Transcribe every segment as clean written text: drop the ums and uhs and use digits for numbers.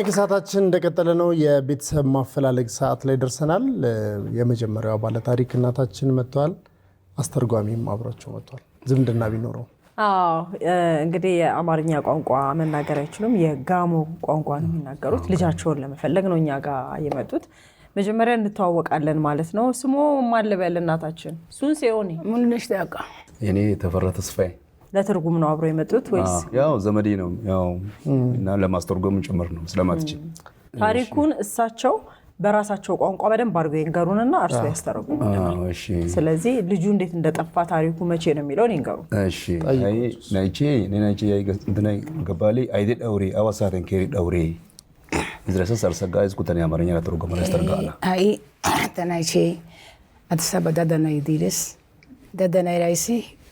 ከሰዓታችን እንደቀጠለ ነው። የቤተሰብ ማፈላለግ ሰዓት ላይ ደርሰናል። የመጀመሪያው ባለ ታሪክ እናታችን መጥተዋል። አስተርጓሚም አብራቸው መጥቷል። ዝምድና ቢኖረው እንግዲህ የአማርኛ ቋንቋ መናገር አይችሉም። የጋሞ ቋንቋ ነው የሚናገሩት። ልጃቸውን ለመፈለግ ነው እኛ ጋር የመጡት። መጀመሪያ እንተዋወቃለን ማለት ነው። ስሙ ማለበል እናታችን ሱን ሲዮኒ ምን ነሽ ታውቃ? የኔ ተፈራ ተስፋዬ። ለትርጉም ነው አብሮ የመጡት ወይስ? ያው ዘመዴ ነው እና ለማስተርጎም ጭምር ነው ስለማትችል ታሪኩን እሳቸው በራሳቸው ቋንቋ በደንብ አድርገው ይንገሩንና እርሱ ያስተርጉሙ። እሺ። ስለዚህ ልጁ እንዴት እንደጠፋ ታሪኩ መቼ ነው የሚለውን ይንገሩ። እሺ። ናይቼ እንትና ገባሌ አይደ ዳውሬ አዋሳተን ኬሪ ዳውሬ ይዝረሰ ሰርሰጋ ይዝኩተን ያማርኛ ለተርጉም ያስተርጋላ አይ ተናይቼ አትሰበ ዳዳና ይዲልስ ዳዳና ራይሲ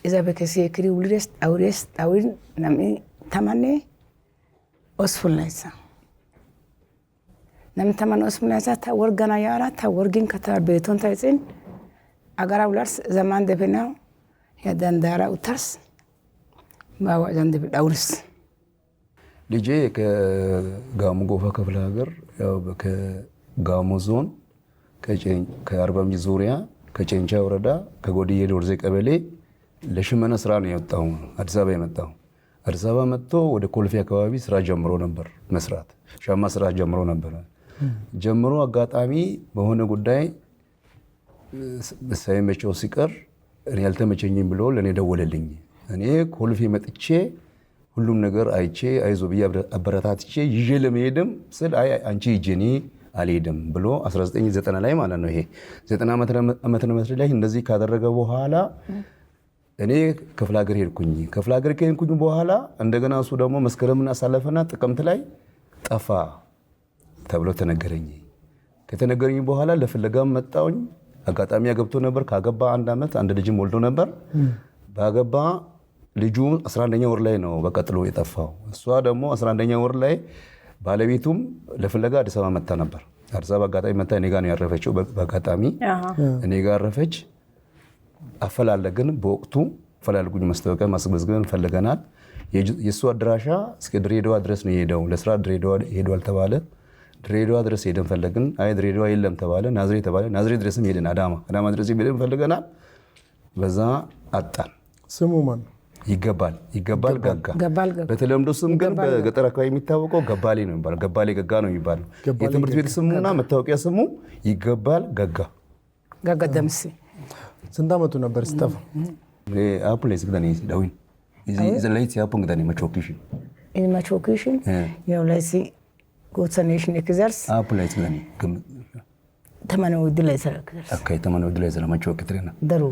እዛ በከሲ ክሪ ውልደስ ዳውሬስ ዳዊን ነሚ ተማኔ ኦስፉልናይሳ ነም ተማን ኦስፉልናይሳ ታ ወርገና ያራ ታ ወርጊን ከታ ቤቶን ታይጽን አጋራ ውላርስ ዘማን ደፈናው ያዳንዳራ ኡታርስ ባዋ ዘንድ ዳውርስ ልጄ ከጋሞ ጎፋ ክፍለ ሀገር ያው ከጋሞ ዞን ከአርባ ምንጭ ዙሪያ ከጨንቻ ወረዳ ከጎድዬ ዶርዜ ቀበሌ ለሽመና ስራ ነው የወጣው። አዲስ አበባ የመጣው አዲስ አበባ መጥቶ ወደ ኮልፌ አካባቢ ስራ ጀምሮ ነበር መስራት። ሻማ ስራ ጀምሮ ነበር። ጀምሮ አጋጣሚ በሆነ ጉዳይ ሳይመቸው ሲቀር እኔ ያልተመቸኝም ብሎ ለኔ ደወለልኝ። እኔ ኮልፌ መጥቼ ሁሉም ነገር አይቼ አይዞ ብዬ አበረታትቼ ይዤ ለመሄድም ስል አይ አንቺ ሂጂኒ አልሄድም ብሎ 1990 ላይ ማለት ነው። ይሄ 90 ዓመተ ምህረት ላይ እንደዚህ ካደረገ በኋላ እኔ ክፍለ ሀገር ሄድኩኝ። ክፍለ ሀገር ከሄድኩኝ በኋላ እንደገና እሱ ደግሞ መስከረምን አሳለፈና ጥቅምት ላይ ጠፋ ተብሎ ተነገረኝ። ከተነገረኝ በኋላ ለፍለጋም መጣሁኝ። አጋጣሚ ያገብቶ ነበር። ካገባ አንድ አመት አንድ ልጅም ወልዶ ነበር። ባገባ ልጁ 11ኛ ወር ላይ ነው በቀጥሎ የጠፋው። እሷ ደግሞ 11ኛ ወር ላይ ባለቤቱም ለፍለጋ አዲስ አበባ መጣ ነበር። አዲስ አበባ አጋጣሚ መጣ። እኔ ጋር ነው ያረፈችው። በአጋጣሚ እኔ ጋር አረፈች። አፈላለግን በወቅቱ ፈላልጉኝ ማስታወቂያ ማስመዝገብ ፈልገናል። የሱ አድራሻ እስከ ድሬዳዋ ድረስ ነው የሄደው። ለስራ ድሬዳዋ ሄዷል ተባለ። ድሬዳዋ ድረስ ሄደን ፈለግን። አይ ድሬዳዋ የለም ተባለ። ናዝሬት ተባለ። ናዝሬት ድረስም ሄደን አዳማ ድረስ ሄደን ፈልገናል። በዛ አጣን። ስሙ ማን ነው? ይገባል ጋጋ። በተለምዶ ስም ግን በገጠር አካባቢ የሚታወቀው ገባሌ ነው የሚባለው። ገባሌ ገጋ ነው የሚባለው። የትምህርት ቤት ስሙና መታወቂያ ስሙ ይገባል ጋጋ ደምሴ። ስንት ዓመቱ ነበር ሲጠፋ? አፑሌስ ግዳኔ ዳዊን ይዘላይት ያፑን ግዳኔ ማቾኪሽን ያው ላይሲ ጎተኔሽን ኤክዘርስ አፑሌስ ግዳኔ ተማነው ድላይ ሰረከስ አካይ ተማነው ድላይ ሰራ ማቾክ ትሬና ደሩ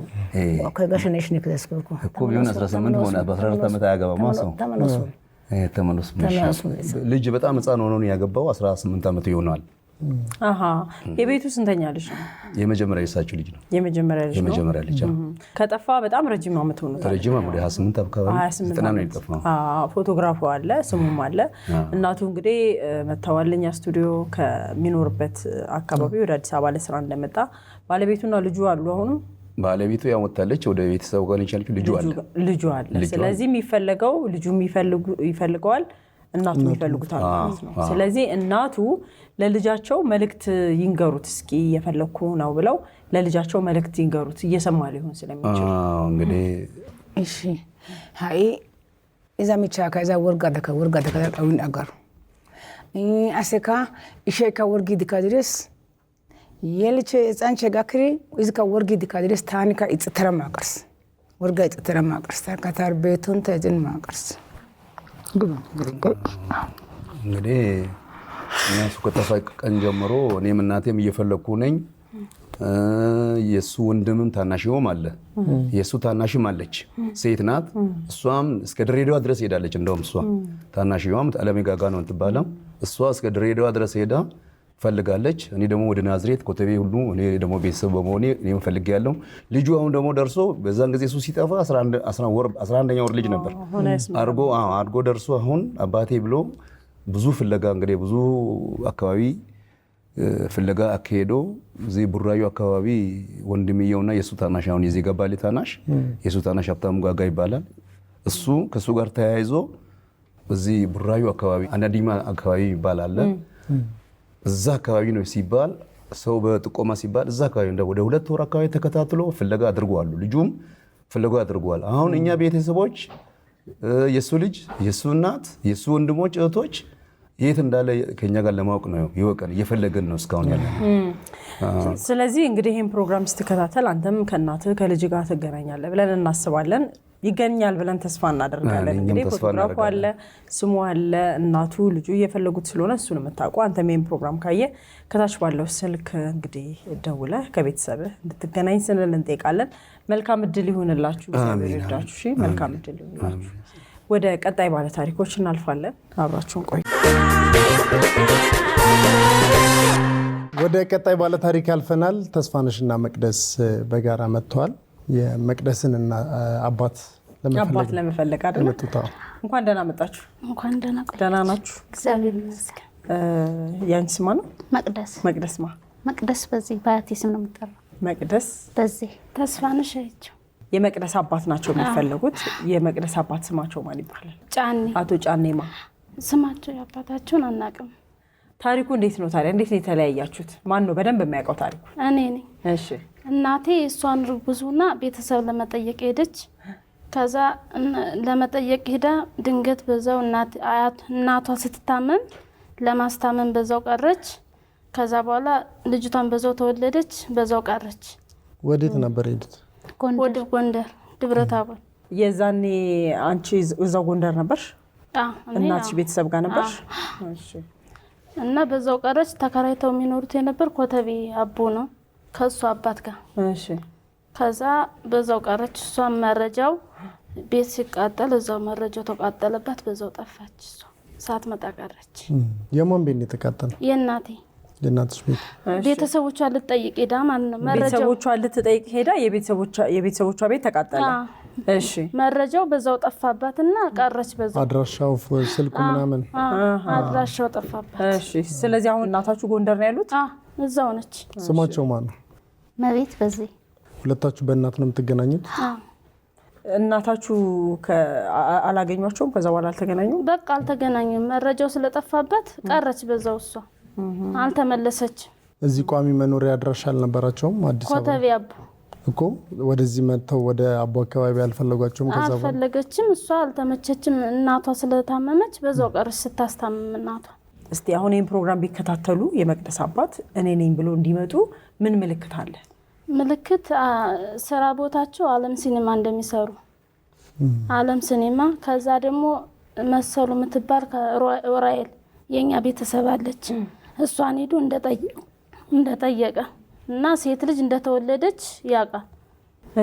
ከጋሽኔሽን ኤክዘርስ እኮ ቢሆን 18 ሆነ በ14 ዓመት አያገባማ ሰው ተመለሱ። ልጅ በጣም ህፃን ሆኖ ነው ያገባው። 18 ዓመት ይሆናል። የቤቱ ስንተኛ ልጅ ነው? የመጀመሪያ የሳቸው ልጅ ነው። የመጀመሪያ ልጅ ከጠፋ በጣም ረጅም ዓመት ሆኖታል። ረጅም ዓመት 28 አካባቢ 90 ነው የጠፋው። ፎቶግራፉ አለ፣ ስሙም አለ። እናቱ እንግዲህ መተዋለኛ ስቱዲዮ ከሚኖርበት አካባቢ ወደ አዲስ አበባ ለስራ እንደመጣ ባለቤቱና ልጁ አሉ። አሁንም ባለቤቱ ያወጣለች ወደ ቤተሰብ ጋር ልጅ ልጁ አለ። ስለዚህ የሚፈልገው ልጁ ይፈልገዋል፣ እናቱ ይፈልጉታል ማለት ነው። ስለዚህ እናቱ ለልጃቸው መልእክት ይንገሩት እስኪ የፈለኩ ነው ብለው ለልጃቸው መልእክት ይንገሩት እየሰማ ሊሆን ስለሚችል እንግዲህ እሺ ሃይ እዛ ሚቻካ እዛ ወርጋ ደካ ጣውን አጋሩ አሰካ እሺካ ወርጊ ዲካድረስ የልቼ ጻንቸ ጋክሪ እዝካ ወርጊ ዲካድረስ ታኒካ ይጽተረማቀርስ ወርጋ ይጽተረማቀርስ ታካታር ቤቱን ተጅን ማቀርስ እንግዲህ እነሱ ከጠፋ ቀን ጀምሮ እኔም እናቴም እየፈለኩ ነኝ። የሱ ወንድምም ታናሽም አለ። የሱ ታናሽም አለች፣ ሴት ናት። እሷም እስከ ድሬዳዋ ድረስ ሄዳለች። እንደውም እሷ ታናሽዋም አለሜ ጋጋ ነው የምትባለው። እሷ እስከ ድሬዳዋ ድረስ ሄዳ ፈልጋለች። እኔ ደግሞ ወደ ናዝሬት ኮተቤ ሁሉ እኔ ደግሞ ቤተሰብ በመሆኔ እኔም ፈልጌያለሁ። ልጁ አሁን ደግሞ ደርሶ በዛን ጊዜ እሱ ሲጠፋ 11ኛ ወር ልጅ ነበር አድርጎ ደርሶ አሁን አባቴ ብሎ ብዙ ፍለጋ እንግዲህ ብዙ አካባቢ ፍለጋ አካሄዶ እዚህ ቡራዩ አካባቢ ወንድምየውና የሱ ታናሽ አሁን የዚህ ገባሌ ታናሽ የሱ ታናሽ ሀብታሙ ጋጋ ይባላል። እሱ ከሱ ጋር ተያይዞ እዚህ ቡራዩ አካባቢ አናዲማ አካባቢ ይባላል። እዛ አካባቢ ነው ሲባል ሰው በጥቆማ ሲባል እዛ አካባቢ ወደ 2 ወር አካባቢ ተከታትሎ ፍለጋ አድርጓል። ልጁም ፍለጋ አድርጓል። አሁን እኛ ቤተሰቦች የሱ ልጅ፣ የሱ እናት፣ የሱ ወንድሞች፣ እህቶች የት እንዳለ ከኛ ጋር ለማወቅ ነው ይወቀን እየፈለገን ነው እስካሁን ያለ። ስለዚህ እንግዲህ ይሄን ፕሮግራም ስትከታተል አንተም ከእናትህ ከልጅ ጋር ትገናኛለህ ብለን እናስባለን። ይገኛል ብለን ተስፋ እናደርጋለን። እንግዲህ ፎቶግራፉ አለ፣ ስሙ አለ፣ እናቱ ልጁ እየፈለጉት ስለሆነ እሱን የምታውቁ አንተም ይሄን ፕሮግራም ካየ ከታች ባለው ስልክ እንግዲህ ደውለህ ከቤተሰብህ እንድትገናኝ ስንል እንጠይቃለን። መልካም እድል ይሁንላችሁ። ይርዳችሁ። እሺ፣ መልካም እድል ይሁንላችሁ። ወደ ቀጣይ ባለ ታሪኮች እናልፋለን። አብራችሁን ቆዩ። ወደ ቀጣይ ባለ ታሪክ አልፈናል። ተስፋነሽና መቅደስ በጋራ መጥተዋል። የመቅደስን አባት ለመፈለግ አይደል? እንኳን ደህና መጣችሁ። እንኳን ደህና ቆያችሁ። ደህና ናችሁ? እግዚአብሔር ይመስገን። ያንቺ ስም ነው? መቅደስ። መቅደስ ማ? መቅደስ በዚህ በአያቴ ስም ነው የምጠራው። መቅደስ በዚህ። ተስፋነሽ አይቼው። የመቅደስ አባት ናቸው የሚፈልጉት። የመቅደስ አባት ስማቸው ማን ይባላል? ጫኔ። አቶ ጫኔ ማ? ስማቸው የአባታቸውን አናውቅም። ታሪኩ እንዴት ነው ታዲያ? እንዴት ነው የተለያያችሁት? ማን ነው በደንብ የሚያውቀው ታሪኩ? እኔ ነኝ። እሺ። እናቴ እሷን ርጉዙና ቤተሰብ ለመጠየቅ ሄደች። ከዛ ለመጠየቅ ሄዳ ድንገት በዛው እናቷ ስትታመም ለማስታመም በዛው ቀረች። ከዛ በኋላ ልጅቷን በዛው ተወለደች፣ በዛው ቀረች። ወዴት ነበር ሄዱት? ወደ ጎንደር ደብረ ታቦር። የዛኔ አንቺ እዛው ጎንደር ነበርሽ? እናትሽ ቤተሰብ ጋር ነበርሽ? እሺ። እና በዛው ቀረች። ተከራይተው የሚኖሩት የነበር ኮተቤ አቦ ነው ከሱ አባት ጋር። እሺ። ከዛ በዛው ቀረች። እሷ መረጃው ቤት ሲቃጠል እዛው መረጃው ተቃጠለባት፣ በዛው ጠፋች። እሷ ሳትመጣ ቀረች። የማን ቤት ነው የተቃጠለው? የእናቴ። የእናትሽ ቤት? ቤተሰቦቿን ልትጠይቅ ሄዳ ማለት ነው። ቤተሰቦቿን ልትጠይቅ ሄዳ የቤተሰቦቿ ቤት ተቃጠለ። እሺ። መረጃው በዛው ጠፋባትና ቀረች። በዛው አድራሻው፣ ስልኩ ምናምን አድራሻው ጠፋባት። እሺ። ስለዚህ አሁን እናታችሁ ጎንደር ነው ያሉት? እዛው ነች። ስማቸው ማን ነው? መቤት በዚህ። ሁለታችሁ በእናት ነው የምትገናኙት? እናታችሁ አላገኟቸውም? ከዛ በኋላ አልተገናኙም? በቃ አልተገናኙም። መረጃው ስለጠፋበት ቀረች በዛው። እሷ አልተመለሰችም። እዚህ ቋሚ መኖሪያ አድራሻ አልነበራቸውም? አዲስ አበባ ኮተቤ አቦ እኮ። ወደዚህ መጥተው ወደ አቦ አካባቢ አልፈለጓቸውም? ከዛ በኋላ አልፈለገችም። እሷ አልተመቸችም። እናቷ ስለታመመች በዛው ቀረች ስታስታምም እናቷ። እስቲ አሁን ይህን ፕሮግራም ቢከታተሉ የመቅደስ አባት እኔ ነኝ ብሎ እንዲመጡ ምን ምልክት አለ? ምልክት ስራ ቦታቸው አለም ሲኒማ እንደሚሰሩ አለም ሲኒማ። ከዛ ደግሞ መሰሉ የምትባል ራኤል የኛ ቤተሰብ አለች። እሷን ሄዱ እንደጠየቀ እና ሴት ልጅ እንደተወለደች ያውቃል።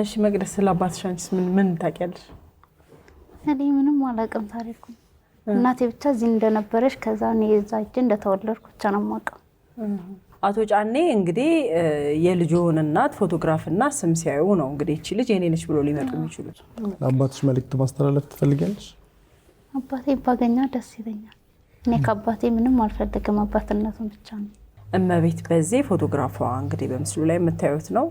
እሺ መቅደስ፣ ስለ አባትሽ አንቺስ ምን ታውቂያለሽ? እኔ ምንም አላውቅም ታሪኩ። እናቴ ብቻ እዚህ እንደነበረች ከዛ እኔ እዛ ሂጅ እንደተወለድኩ ብቻ ነው የማውቀው። አቶ ጫኔ እንግዲህ የልጆን እናት ፎቶግራፍና ስም ሲያዩ ነው እንግዲህ እቺ ልጅ የኔ ነች ብሎ ሊመጡ የሚችሉት። ለአባትሽ መልእክት ማስተላለፍ ትፈልጊያለሽ? አባቴ ባገኛ ደስ ይለኛል። እኔ ከአባቴ ምንም አልፈልግም፣ አባትነቱን ብቻ ነው። እመቤት በዚህ ፎቶግራፏ እንግዲህ በምስሉ ላይ የምታዩት ነው።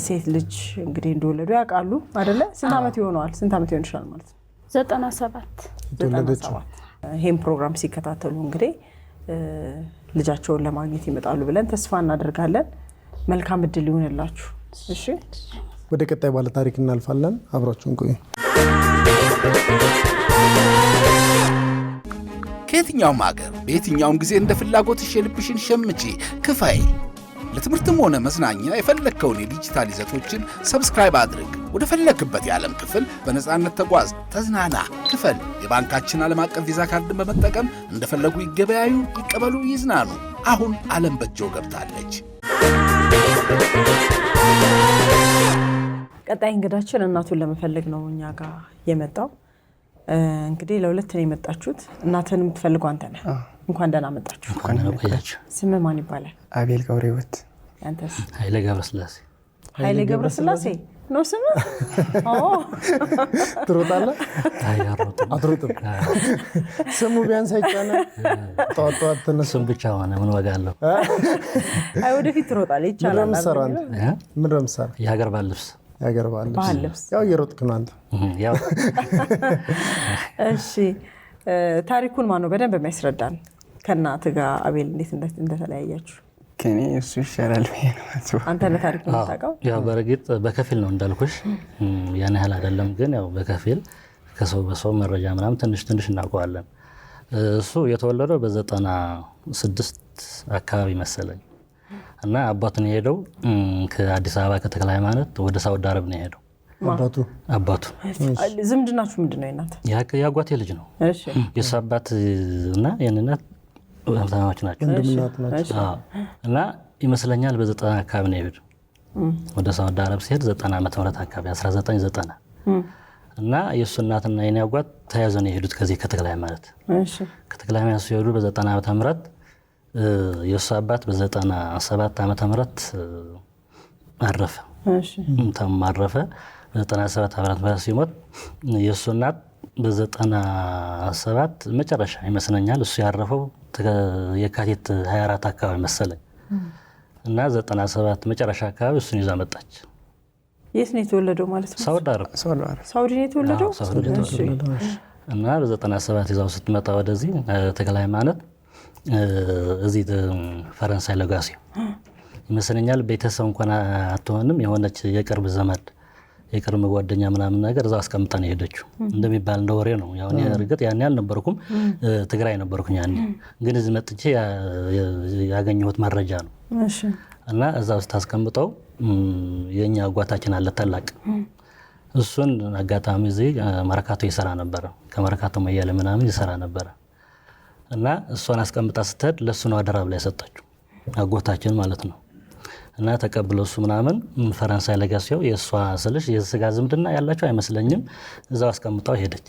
ሴት ልጅ እንግዲህ እንደወለዱ ያውቃሉ አይደለ? ስንት ዓመት ይሆነዋል? ስንት ዓመት ይሆንሻል ማለት ነው? 97 ይሄን ፕሮግራም ሲከታተሉ እንግዲህ ልጃቸውን ለማግኘት ይመጣሉ ብለን ተስፋ እናደርጋለን። መልካም እድል ይሁንላችሁ። እሺ፣ ወደ ቀጣይ ባለ ታሪክ እናልፋለን። አብራችሁን ቆዩ። ከየትኛውም ሀገር በየትኛውም ጊዜ እንደ ፍላጎትሽ የልብሽን ሸምጪ፣ ክፈይ። ለትምህርትም ሆነ መዝናኛ የፈለግከውን የዲጂታል ይዘቶችን ሰብስክራይብ አድርግ። ወደ ፈለግክበት የዓለም ክፍል በነፃነት ተጓዝ፣ ተዝናና፣ ክፈል። የባንካችን ዓለም አቀፍ ቪዛ ካርድን በመጠቀም እንደፈለጉ ይገበያዩ፣ ይቀበሉ፣ ይዝናኑ። አሁን ዓለም በእጆ ገብታለች። ቀጣይ እንግዳችን እናቱን ለመፈለግ ነው እኛ ጋር የመጣው። እንግዲህ ለሁለት ነው የመጣችሁት። እናትን የምትፈልገው አንተ ነህ። እንኳን ደህና መጣችሁ። ስም ማን ይባላል? አቤል ገብረህይወት። አንተስ? ኃይለ ገብረስላሴ። ኃይለ ገብረስላሴ ነው ስም? ትሮጣለህ? አትሮጥም? ስሙ ቢያንስ አይቻልም? ጠዋት ጠዋት ተነሱ ስም ብቻ ሆነ ምን ዋጋ አለው? አይ ወደፊት ትሮጣለህ፣ ይቻላል። ምን ነው የምትሰራው? የሀገር ባህል ልብስ። የሀገር ባህል ልብስ ያው እየሮጥክ ነው አንተ። ያው እሺ ታሪኩን ማን ነው በደንብ የሚያስረዳን? ከእናት ጋር አቤል እንዴት እንደተለያያችሁ? ከኔ እሱ ይሻላል ብዬ ነው የማስበው። አንተ ለታሪኩን የምታውቀው? ያው በእርግጥ በከፊል ነው እንዳልኩሽ፣ ያን ያህል አይደለም፣ ግን ያው በከፊል ከሰው በሰው መረጃ ምናምን ትንሽ እናውቀዋለን። እሱ የተወለደው በ96 አካባቢ መሰለኝ እና አባቱን የሄደው ከአዲስ አበባ ከተክለ ሃይማኖት ወደ ሳውዲ አረብ ነው የሄደው። አባቱ ዝምድናችሁ ምንድን ነው? እናት የአጓቴ ልጅ ነው። የእሱ አባት እና የእናት እህትማማቾች ናቸው። እና ይመስለኛል በ90 አካባቢ ነው የሄደው ወደ ሳውዲ አረብ ሲሄድ 90 ዓመተ ምህረት አካባቢ 1990 እና የእሱ እናትና የኔ አጓት ተያይዘው ነው የሄዱት ከዚህ ከተክለ ሃይማኖት። ከተክለ ሃይማኖት ሲሄዱ በ90 ዓመተ ምህረት የእሱ አባት በ97 ዓመተ ምህረት አረፈ። አረፈ በ97 ዓመተ ምህረት ሲሞት የእሱ እናት በ97 መጨረሻ ይመስለኛል እሱ ያረፈው የካቲት 24 አካባቢ መሰለኝ እና 97 መጨረሻ አካባቢ እሱን ይዛ መጣች። የት ነው የተወለደው ማለት ነው? ሳውዲ አረብ። ሳውዲ ነው የተወለደው። እና በ97 ይዛው ስትመጣ ወደዚህ ተክለ ሃይማኖት እዚህ ፈረንሳይ ለጋሲዮ ይመስለኛል ቤተሰብ እንኳን አትሆንም የሆነች የቅርብ ዘመድ የቅርብ ጓደኛ ምናምን ነገር እዛው አስቀምጣ ነው የሄደችው እንደሚባል እንደ ወሬ ነው። ያው እርግጥ ያን ያልነበርኩም ትግራይ ነበርኩኝ ያኔ፣ ግን እዚህ መጥቼ ያገኘሁት መረጃ ነው። እና እዛው ስታስቀምጠው የኛ አጓታችን አለ ታላቅ፣ እሱን አጋጣሚ እዚህ መርካቶ ይሰራ ነበር። ከመርካቶ መያለ ምናምን ይሰራ ነበር እና እሷን አስቀምጣ ስትሄድ ለሱ ነው አደራ ብላ የሰጠችው አጎታችን ማለት ነው። እና ተቀብለው እሱ ምናምን ፈረንሳይ ለጋሲዮ የእሷ ስልሽ የስጋ ዝምድና ያላቸው አይመስለኝም እዛው አስቀምጣው ሄደች።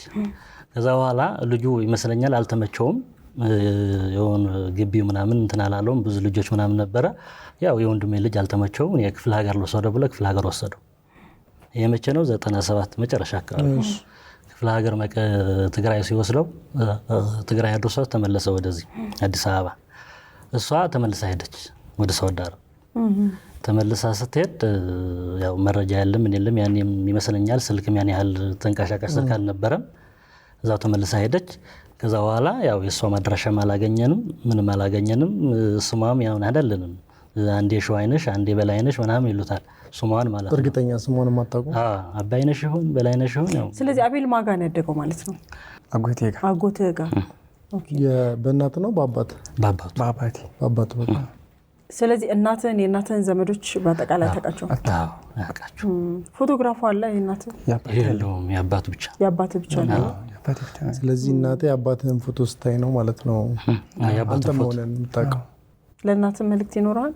ከዛ በኋላ ልጁ ይመስለኛል አልተመቸውም፣ የሆነ ግቢው ምናምን እንትን አላለውም፣ ብዙ ልጆች ምናምን ነበረ። ያው የወንድሜ ልጅ አልተመቸውም፣ የክፍለ ሀገር ልወሰደው ብሎ ክፍለ ሀገር ወሰደው። የመቼ ነው? 97 መጨረሻ አካባቢ ክፍለ ሀገር ትግራይ ሲወስደው ትግራይ አድርሶ ተመለሰ ወደዚህ አዲስ አበባ። እሷ ተመልሳ ሄደች ወደ ሳውዲ አረብ። ተመልሳ ስትሄድ ያው መረጃ ያለም ምን የለም ያን ይመስለኛል ስልክም ያን ያህል ተንቀሳቃሽ ስልክ አልነበረም። እዛው ተመልሳ ሄደች። ከዛ በኋላ ያው የሷ ማድረሻም አላገኘንም ምንም አላገኘንም። ስሟም ያው አይደለንም አንዴ ሸዋይነሽ አንዴ በላይነሽ ምናምን ይሉታል ስሟን ማለት ነው። እርግጠኛ ስሟን ማጣቁ አባይነሽ ይሁን በላይነሽ ይሁን ያው። ስለዚህ አቤል ማጋ ነው ያደገው ማለት ነው? አጎቴ ጋር። በእናት ነው በአባት? በአባቱ። ስለዚህ የእናትህን ዘመዶች በአጠቃላይ ታውቃቸው? አውቃቸው። ፎቶግራፉ አለ የእናትህ? የለውም፣ የአባቱ ብቻ። የአባቱ ብቻ ነው። ስለዚህ እናቴ የአባትህን ፎቶ ስታይ ነው ማለት ነው አንተ መሆንህን የምታውቀው። ለእናትህ መልዕክት ይኖረዋል?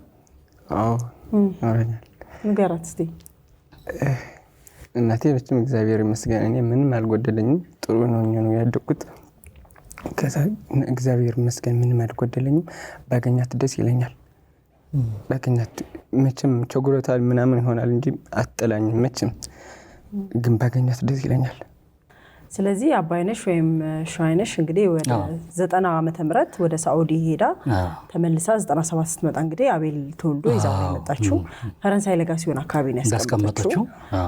አዎ ይኖረኛል። ንገራት እስኪ። እናቴ በጣም እግዚአብሔር ይመስገን እኔ ምንም አልጎደለኝም፣ ጥሩ ነው ያደግኩት። ከዛ እግዚአብሔር ይመስገን ምንም አልጎደለኝም። ባገኛት ደስ ይለኛል። ባገኛት መቼም ቸግሮታል ምናምን ይሆናል እንጂ አትጠላኝም መቼም፣ ግን ባገኛት ደስ ይለኛል። ስለዚህ አባይነሽ ወይም ሸዋይነሽ እንግዲህ ወደ 90 ዓመተ ምህረት ወደ ሳዑዲ ሄዳ ተመልሳ 97 ስትመጣ እንግዲህ አቤል ተወልዶ ይዛው የመጣችው ፈረንሳይ ለጋሲዮን አካባቢ ነው ያስቀመጠችው።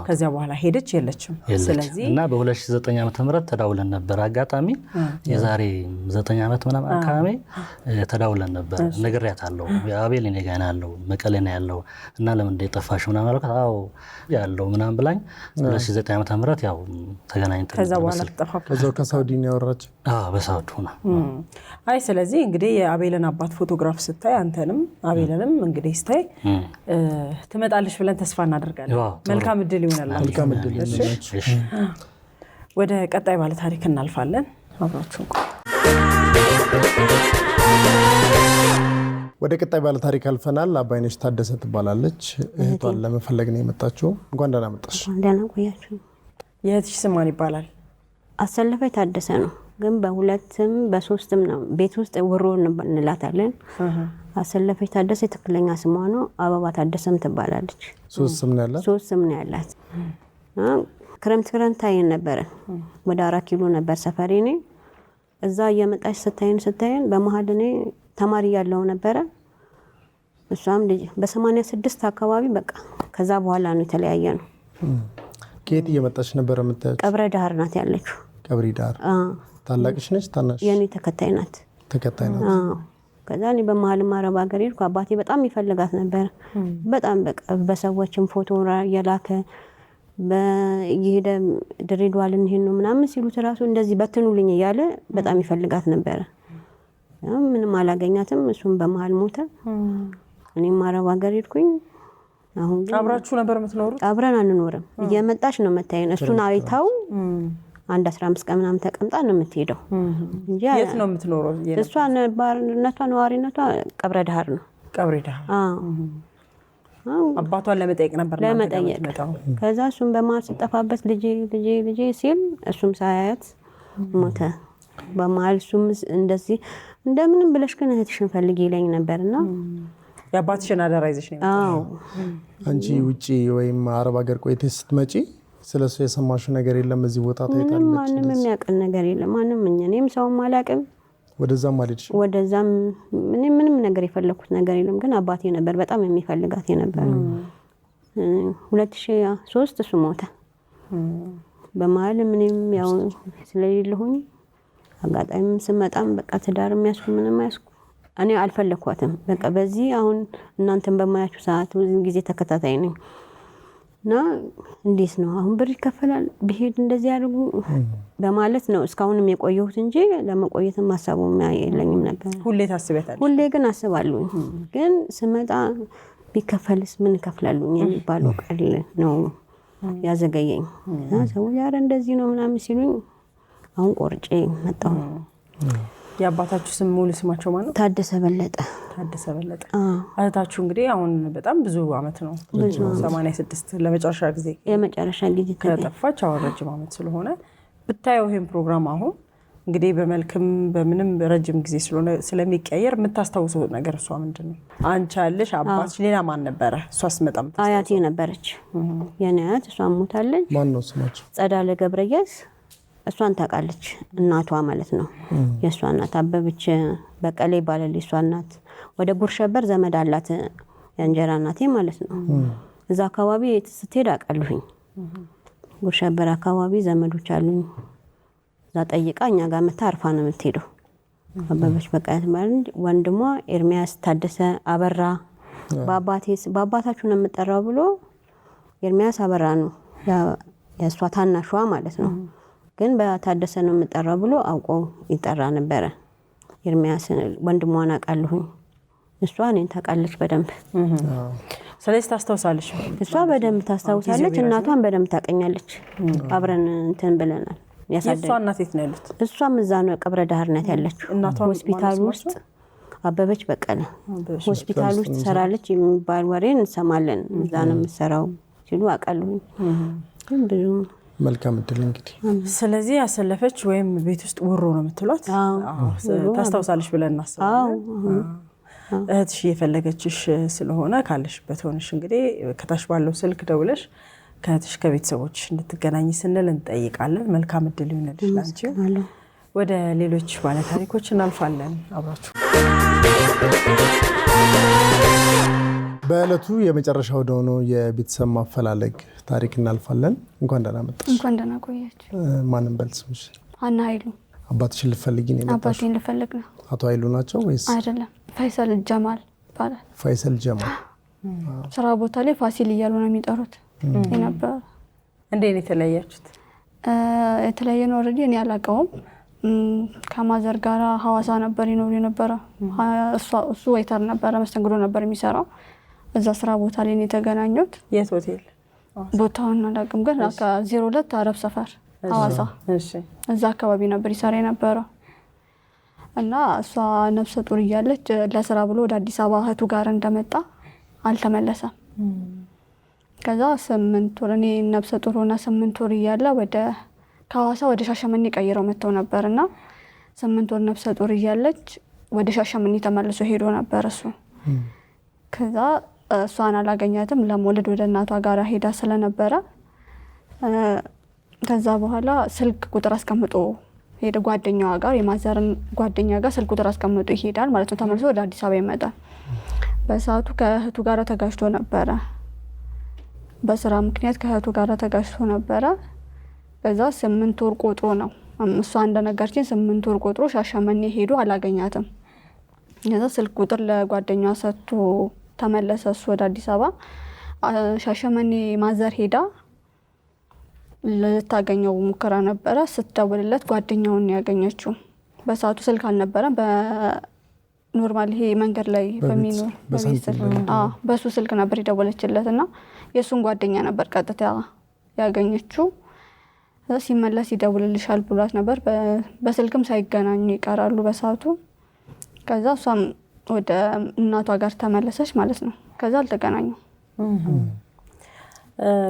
ከዚያ በኋላ ሄደች የለችም። ስለዚህ እና በ2009 ዓመተ ምህረት ተዳውለን ነበር። አጋጣሚ የዛሬ 9 ዓመት ምናምን አካባቢ ተዳውለን ነበር። ነግሬያታለሁ አቤል እኔ ጋር ነው ያለው መቀሌ ነው ያለው እና ለምን እንደጠፋሽ ምናምን አልኳት። አዎ ያለው ምናምን ብላኝ 2009 ዓመተ ምህረት ያው ተገናኝተን ከዛው ከሳውዲ ነው ያወራችው? በሳውዲ ነው። አይ ስለዚህ እንግዲህ የአቤልን አባት ፎቶግራፍ ስታይ አንተንም አቤልንም እንግዲህ ስታይ ትመጣለሽ ብለን ተስፋ እናደርጋለን። መልካም እድል ይሆናል። ወደ ቀጣይ ባለ ታሪክ እናልፋለን። አብራችሁን ቆዩ። ወደ ቀጣይ ባለ ታሪክ አልፈናል። አባይነሽ ታደሰ ትባላለች። እህቷን ለመፈለግ ነው የመጣችው። እንኳን ደህና መጣሽ። ደህና ቆያችሁ። የእህትሽ ስም ማን ይባላል? አሰለፈች ታደሰ ነው፣ ግን በሁለትም በሶስትም ነው። ቤት ውስጥ ውሮ እንላታለን። አሰለፈች ታደሰ ትክክለኛ ስሟ ነው። አበባ ታደሰም ትባላለች። ሶስት ስም ነው ያላት? ሶስት ስም ነው ያላት። ክረምት ታይን ነበረ። ወደ 4 ኪሎ ነበር ሰፈሬ። እኔ እዛ እየመጣች ስታይን በመሀል እኔ ተማሪ ያለው ነበረ። እሷም ልጅ በ86 አካባቢ በቃ ከዛ በኋላ ነው የተለያየ ነው። ከየት እየመጣች ነበር የምታያቸው? ቀብረ ዳህር ናት ያለችው። ቀብሪ ዳህር። ታላቅሽ ነች ታናሽ? የኔ ተከታይ ናት። ተከታይ ናት። ከዛ እኔ በመሀልም አረብ ሀገር ሄድኩ። አባቴ በጣም ይፈልጋት ነበር። በጣም በቃ በሰዎችም ፎቶ እየላከ በየሄደ ድሬዳዋ ልንሄድ ነው ምናምን ሲሉት ራሱ እንደዚህ በትኑልኝ እያለ በጣም ይፈልጋት ነበረ። ምንም አላገኛትም። እሱም በመሀል ሞተ። እኔም አረብ ሀገር ሄድኩኝ። አሁን ግን አብራችሁ ነበር የምትኖሩት? አብረን አንኖርም። እየመጣች ነው የምታየን። እሱን አይታው አንድ 15 ቀን ምናምን ተቀምጣ ነው የምትሄደው እንጂ የት ነው የምትኖረው? እሷ ነዋሪነቷ ቀብረ ዳህር ነው። ቀብረ ዳህር። አባቷን ለመጠየቅ ነበር የምትመጣው። ከዛ እሱም በመሀል ስጠፋበት ልጄ ሲል እሱም ሳያያት ሞተ። በመሀል እሱም እንደዚህ እንደምንም ብለሽ ግን እህትሽን ፈልጊ ይለኝ ነበርና የአባትሽን አደራ ይዘሽ ነው? አዎ። አንቺ ውጪ ወይም አረብ ሀገር ቆይተሽ ስትመጪ ስለሱ የሰማሽው ነገር የለም? እዚህ ቦታ ታይታለች? ማንም የሚያውቀን ነገር የለም። ማንም እኔም ሰውም አላውቅም። ወደዛም አልሄድሽ? ወደዛም ምንም ነገር የፈለኩት ነገር የለም። ግን አባቴ ነበር በጣም የሚፈልጋት የነበረ። 2003 እሱ ሞተ። በመሀል ምንም ያው ስለሌለሁኝ አጋጣሚም ስመጣም በቃ ትዳር የሚያስኩ ምንም ያስኩ እኔ አልፈለኳትም። በቃ በዚህ አሁን እናንተን በማያችሁ ሰዓት ጊዜ ተከታታይ ነኝ እና እንዴት ነው አሁን ብር ይከፈላል ብሄድ እንደዚህ ያደርጉ በማለት ነው እስካሁንም የቆየሁት እንጂ ለመቆየትም ሀሳቡም የለኝም ነበር። ሁሌ ታስቢያታለሽ? ሁሌ ግን አስባለሁ። ግን ስመጣ ቢከፈልስ ምን እከፍላለሁ የሚባለው ቃል ነው ያዘገየኝ። ሰው ያረ እንደዚህ ነው ምናምን ሲሉኝ አሁን ቆርጬ መጣሁ። የአባታችሁ ስም ሙሉ ስማቸው ማለት ነው? ታደሰ በለጠ። ታደሰ በለጠ። እህታችሁ እንግዲህ አሁን በጣም ብዙ አመት ነው 86 ለመጨረሻ ጊዜ ከጠፋች አሁን ረጅም አመት ስለሆነ ብታየው ይሄን ፕሮግራም አሁን እንግዲህ በመልክም በምንም ረጅም ጊዜ ስለሆነ ስለሚቀየር የምታስታውሰው ነገር እሷ ምንድን ነው? አንቺ አለሽ አባትሽ፣ ሌላ ማን ነበረ? እሷስ መጣም አያቴ ነበረች የኔ አያት። እሷ ሞታለች። ማን ነው ስማቸው? ጸዳለ ገብረየስ። እሷን ታውቃለች እናቷ ማለት ነው። የእሷ እናት አበበች በቀሌ ይባላል። የእሷ እናት ወደ ጉርሸበር ዘመድ አላት የእንጀራ እናቴ ማለት ነው። እዛ አካባቢ ስትሄድ አውቃለሁኝ። ጉርሸበር አካባቢ ዘመዶች አሉኝ። እዛ ጠይቃ እኛ ጋር መታ አርፋ ነው የምትሄደው። አበበች በቀለ ማለት ወንድሟ ኤርሚያስ ታደሰ አበራ በአባታችሁ ነው የምጠራው ብሎ ኤርሚያስ አበራ ነው የእሷ ታናሿ ማለት ነው። ግን በታደሰ ነው የምጠራው ብሎ አውቆ ይጠራ ነበረ። ኤርሚያስ ወንድሟን አውቃለሁኝ። እሷ እኔን ታውቃለች በደንብ። ስለዚህ ታስታውሳለች። እሷ በደንብ ታስታውሳለች። እናቷን በደንብ ታውቀኛለች። አብረን እንትን ብለናል። የእሷ እናት የት ነው ያሉት? እሷም እዛ ነው ቀብረ ዳህር ናት ያለችው። ሆስፒታል ውስጥ አበበች በቀለ ሆስፒታል ውስጥ ትሰራለች የሚባል ወሬ እንሰማለን። እዛ ነው የምትሰራው ሲሉ አውቃለሁኝ። ግን ብዙ መልካም እድል እንግዲህ። ስለዚህ ያሰለፈች ወይም ቤት ውስጥ ውሮ ነው የምትሏት ታስታውሳለች ብለን እናስባለን። እህትሽ እየፈለገችሽ ስለሆነ ካለሽበት ሆነሽ እንግዲህ ከታች ባለው ስልክ ደውለሽ ከእህትሽ ከቤተሰቦች እንድትገናኝ ስንል እንጠይቃለን። መልካም እድል ይሁንልሽ ላንቺ። ወደ ሌሎች ባለታሪኮች እናልፋለን። አብራችሁ በእለቱ የመጨረሻ ወደ ሆነው የቤተሰብ ማፈላለግ ታሪክ እናልፋለን። እንኳን ደህና መጣሽ። እንኳን ደህና ቆያችሁ። ማንም በል ስምሽ? አና ኃይሉ። አባትሽን ልትፈልጊ ነው የመጣሽው? አባቴን ልፈልግ ነው። አቶ ኃይሉ ናቸው ወይስ? አይደለም፣ ፋይሰል ጀማል ይባላል። ፋይሰል ጀማል። ስራ ቦታ ላይ ፋሲል እያሉ ነው የሚጠሩት የነበረ። እንዴት ነው የተለያያችሁት? የተለያየ ነው ኦልሬዲ እኔ አላውቀውም። ከማዘር ጋር ሐዋሳ ነበር ይኖር የነበረ። እሱ ዌይተር ነበረ፣ መስተንግዶ ነበር የሚሰራው። እዛ ስራ ቦታ ላይ ነው የተገናኙት። የት ሆቴል? ቦታውን አላውቅም፣ ግን 02 አረብ ሰፈር ሐዋሳ እዛ አካባቢ ነበር ይሰራ የነበረው። እና እሷ ነፍሰ ጡር እያለች ለስራ ብሎ ወደ አዲስ አበባ እህቱ ጋር እንደመጣ አልተመለሰም። ከዛ 8 ወር እኔ ነፍሰ ጡር ሆና 8 ወር እያለ ከሐዋሳ ወደ ሻሸመኔ ቀይረው መጥተው ነበርና 8 ወር ነፍሰ ጡር እያለች ወደ ሻሸመኔ ተመልሶ ሄዶ ነበር እሱ። ከዛ እሷን አላገኛትም፣ ለመውለድ ወደ እናቷ ጋር ሄዳ ስለነበረ ከዛ በኋላ ስልክ ቁጥር አስቀምጦ ሄደ ጓደኛዋ ጋር፣ የማዘርን ጓደኛ ጋር ስልክ ቁጥር አስቀምጦ ይሄዳል ማለት ነው። ተመልሶ ወደ አዲስ አበባ ይመጣል። በሰዓቱ ከእህቱ ጋር ተጋጭቶ ነበረ። በስራ ምክንያት ከእህቱ ጋር ተጋጭቶ ነበረ። ከዛ 8 ወር ቆጥሮ ነው እሷ እንደነገረችኝ 8 ወር ቆጥሮ ሻሸመኔ ሄዶ አላገኛትም። ከዛ ስልክ ቁጥር ለጓደኛዋ ሰጥቶ ተመለሰ እሱ ወደ አዲስ አበባ። ሻሸመኔ ማዘር ሄዳ ልታገኘው ሙከራ ነበረ። ስትደውልለት ጓደኛውን ያገኘችው። በሰዓቱ ስልክ አልነበረም። በኖርማል ይሄ መንገድ ላይ በሚኖር በሱ ስልክ ነበር የደወለችለት እና የሱን ጓደኛ ነበር ቀጥታ ያገኘችው። ሲመለስ ይደውልልሻል ብሏት ነበር። በስልክም ሳይገናኙ ይቀራሉ በሰዓቱ። ከዛ እሷም ወደ እናቷ ጋር ተመለሰች ማለት ነው። ከዛ አልተገናኙ።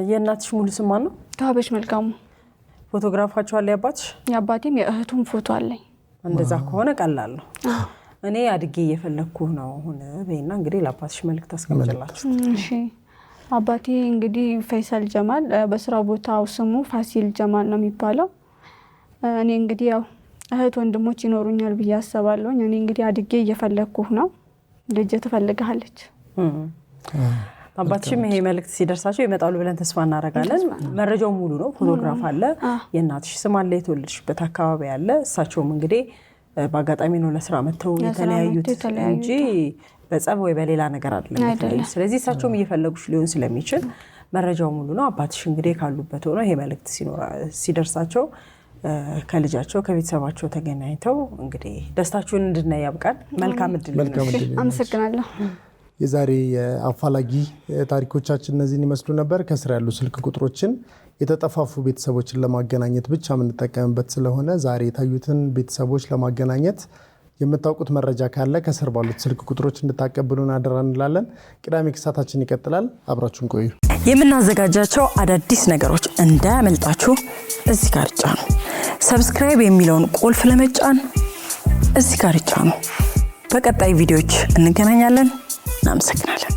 የእናትሽ ሙሉ ስም ማን ነው? ተዋበች መልካሙ። ፎቶግራፋቸው አለ ያባትሽ? የአባቴም የእህቱም ፎቶ አለኝ። እንደዛ ከሆነ ቀላል ነው። እኔ አድጌ እየፈለግኩ ነው አሁን በይና እንግዲህ ለአባትሽ መልእክት አስቀምጥላችሁ። እሺ አባቴ እንግዲህ ፈይሰል ጀማል፣ በስራው ቦታው ስሙ ፋሲል ጀማል ነው የሚባለው። እኔ እንግዲህ ያው እህት ወንድሞች ይኖሩኛል ብዬ አስባለሁ። እኔ እንግዲህ አድጌ እየፈለግኩ ነው። ልጅ ትፈልጋለች። አባትሽም ይሄ መልእክት ሲደርሳቸው ይመጣሉ ብለን ተስፋ እናደርጋለን። መረጃው ሙሉ ነው። ፎቶግራፍ አለ፣ የእናትሽ ስም አለ፣ የተወለድሽበት አካባቢ አለ። እሳቸውም እንግዲህ በአጋጣሚ ነው ለስራ መጥተው የተለያዩት እንጂ በጸብ ወይ በሌላ ነገር አይደለም። ስለዚህ እሳቸውም እየፈለጉሽ ሊሆን ስለሚችል መረጃው ሙሉ ነው። አባትሽ እንግዲህ ካሉበት ሆኖ ይሄ መልእክት ሲደርሳቸው ከልጃቸው ከቤተሰባቸው ተገናኝተው እንግዲህ ደስታችሁን እንድናይ ያብቃል። መልካም እድል። አመሰግናለሁ። የዛሬ የአፋላጊ ታሪኮቻችን እነዚህን ይመስሉ ነበር። ከስር ያሉ ስልክ ቁጥሮችን የተጠፋፉ ቤተሰቦችን ለማገናኘት ብቻ የምንጠቀምበት ስለሆነ ዛሬ የታዩትን ቤተሰቦች ለማገናኘት የምታውቁት መረጃ ካለ ከስር ባሉት ስልክ ቁጥሮች እንድታቀብሉን አደራ እንላለን። ቅዳሜ ክሳታችን ይቀጥላል። አብራችሁን ቆዩ። የምናዘጋጃቸው አዳዲስ ነገሮች እንዳያመልጣችሁ እዚህ ጋር ይጫኑ። ሰብስክራይብ የሚለውን ቁልፍ ለመጫን እዚህ ጋር ይጫኑ። በቀጣይ ቪዲዮዎች እንገናኛለን። እናመሰግናለን።